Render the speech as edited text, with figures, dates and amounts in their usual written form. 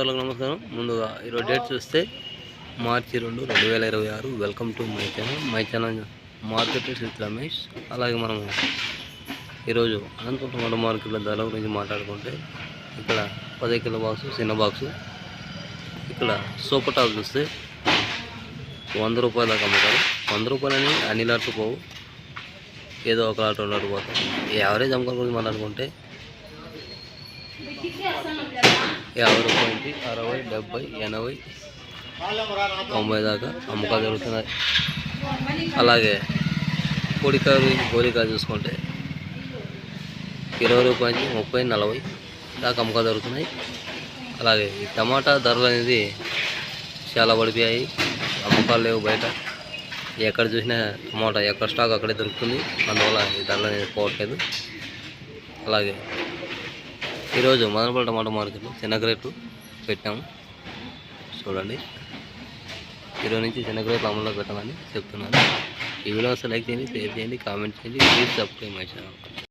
నమస్కారం. ముందుగా ఈరోజు డేట్ చూస్తే మార్చి 2, 2026. Welcome to my channel market with Ramesh. అలాగే మనం ఈరోజు అనంతపురం టమాటో మార్కెట్లో ధరల గురించి మాట్లాడుకుంటే ఇక్కడ 10 కిలో బాక్సు, చిన్న బాక్సు, ఇక్కడ సూపర్ టాప్ చూస్తే 100 రూపాయల దాకా అమ్ముతారు. 100 రూపాయలని అన్ని లాట్లు పోవు, ఏదో ఒక లాట్ 2 లాట్లు పోతాం. యావరేజ్ అమ్మకాల గురించి మాట్లాడుకుంటే 50 రూపాయల నుంచి 60, 70, 80, 90 దాకా అమ్మకాలు జరుగుతున్నాయి. అలాగే గోలికాయ చూసుకుంటే 20 రూపాయల నుంచి 30, 40 దాకా అమ్మకాలు జరుగుతున్నాయి. అలాగే ఈ టమాటా ధరలు అనేది చాలా పడిపోయాయి, అమ్మకాలు లేవు బయట. ఎక్కడ చూసినా టమాటా ఎక్కడ స్టాక్ అక్కడే దొరుకుతుంది, అందువల్ల ఈ ధరలు అనేది పోవట్లేదు. అలాగే ఈరోజు మదనపల్లి టమాటో మార్కెట్లో చిన్న గ్రేట్లు పెట్టాము, చూడండి. ఈరోజు నుంచి చిన్న గ్రేట్లు అమల్లో పెట్టామని చెప్తున్నాను. ఈ వీడియో లైక్ చేయండి, షేర్ చేయండి, కామెంట్ చేయండి. Please subscribe my channel.